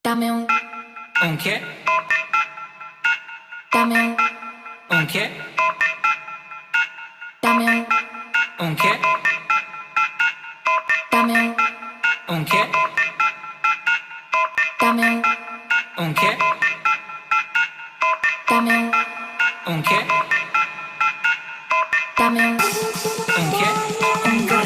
Dame ¿Un qué? dame ¿Un qué? dame ¿Un qué? dame ¿Un qué? dame ¿Un qué? dame ¿Un qué? dame ¿Un qué? un